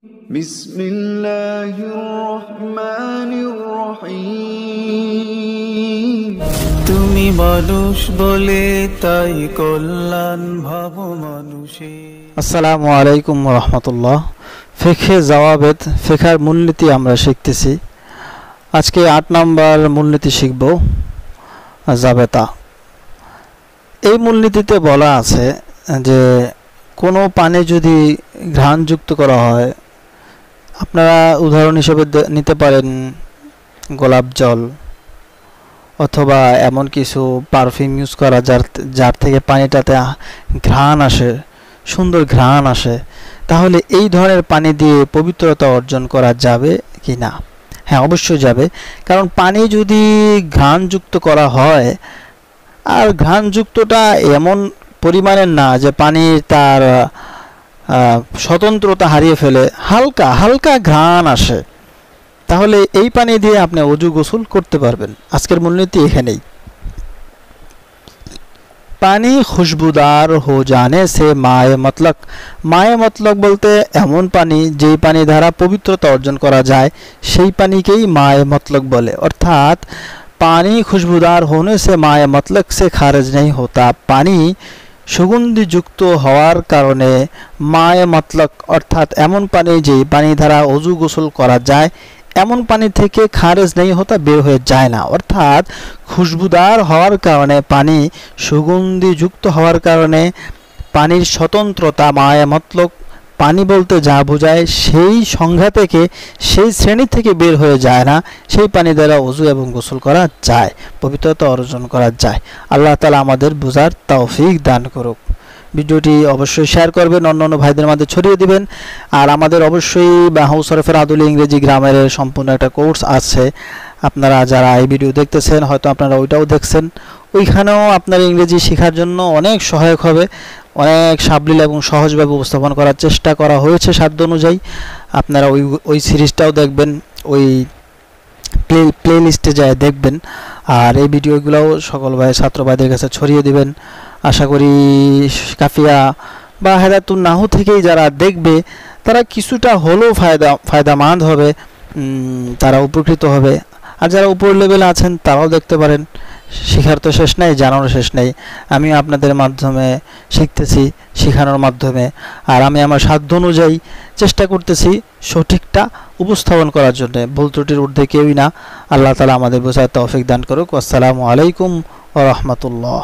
বিসমিল্লাহির-রহমানির-রহিম। তুমি মানুষ বলে তাই কল্যাণ ভাব মানুষে। আসসালামু আলাইকুম রহমতুল্লাহ। ফিকহে জাওয়াবেদ, ফিকহার মূলনীতি আমরা শিখতেছি। আজকে ৮ নম্বর মূলনীতি শিখব, জাবেতা। এই মূলনীতিতে বলা আছে যে কোনো পানি যদি ঘ্রাণযুক্ত করা হয়, আপনারা উদাহরণ হিসেবে নিতে পারেন গোলাপ জল অথবা এমন কিছু পারফিউম ইউজ করা যার থেকে পানিটাতে ঘ্রাণ আসে, সুন্দর ঘ্রাণ আসে, তাহলে এই ধরনের পানি দিয়ে পবিত্রতা অর্জন করা যাবে কি না? হ্যাঁ, অবশ্যই যাবে। কারণ পানি যদি ঘ্রাণযুক্ত করা হয়, আর ঘ্রাণযুক্তটা এমন পরিমাণের না যে পানি তার স্বতন্ত্রতা হারিয়ে ফেলে, হালকা হালকা ঘ্রাণ আসে, তাহলে এই পানি দিয়ে আপনি ওযু গোসল করতে পারবেন। আজকের মূলনীতি এখানেই। পানি খুশবুদার হো জানে সে মায়ে মতলক। মায়ে মতলক বলতে এমন পানি যেই পানি দ্বারা পবিত্রতা অর্জন করা যায়, সেই পানিকেই মায়ে মতলক বলে। অর্থাৎ পানি খুশবুদার होने से माए मतलब से खारिज नहीं होता। পানি সুগন্ধিযুক্ত হওয়ার কারণে মায়ে মতলক অর্থাৎ এমন পানি যে পানি দ্বারা ওযু গোসল করা যায়, এমন পানি থেকে খারেজ নেই হতা, বের হয়ে যায় না। অর্থাৎ খুশবুদার হওয়ার কারণে, পানি সুগন্ধিযুক্ত হওয়ার কারণে পানির স্বতন্ত্রতা, মায়ে মতলক পানি বলতে যা বোঝায় সেই সংজ্ঞা থেকে, সেই শ্রেণী থেকে বের হয়ে যায় না। সেই পানি দ্বারা ওযু এবং গোসল করা যায়, পবিত্রতা অর্জন করা যায়। আল্লাহ তাআলা আমাদের বোঝার তৌফিক দান করুক। ভিডিওটি অবশ্যই শেয়ার করবেন, অন্য ভাইদের মধ্যে ছড়িয়ে দিবেন। আর আমাদের অবশ্যই নাহউ সরফের আদুলি ইংরেজি গ্রামারের সম্পূর্ণ একটা কোর্স আছে। আপনারা যারা এই ভিডিও দেখতেছেন, হয়তো আপনারা ওইটাও দেখছেন, ওইখানেও আপনার ইংরেজি শেখার জন্য অনেক সহায়ক হবে। অনেক সাবলীল এবং সহজভাবে উপস্থাপন করার চেষ্টা করা হয়েছে সাধ্য অনুযায়ী। আপনারা ওই সিরিজটাও দেখবেন, ওই প্লে লিস্টে যায় দেখবেন। আর এই ভিডিওগুলোও সকল ভাই ছাত্র ভাইদের কাছে ছড়িয়ে দিবেন। আশা করি কাফিয়া বা হেদায়াতুন নাহু থেকেই যারা দেখবে, তারা কিছুটা হলেও ফায়দামন্দ হবে, তারা উপকৃত হবে। আর যারা উপর লেভেলে আছেন তারাও দেখতে পারেন। শেখার তো শেষ নেই, জানারও শেষ নেই। আমি আপনাদের মাধ্যমে শিখতেছি, শেখানোর মাধ্যমে। আর আমি আমার সাধ্য অনুযায়ী চেষ্টা করতেছি সঠিকটা উপস্থাপন করার জন্য। ভুল ত্রুটির ঊর্ধ্বে কেউই না। আল্লাহ তাআলা আমাদের বোঝার তৌফিক দান করুক। আসসালামু আলাইকুম ওয়া রাহমাতুল্লাহ।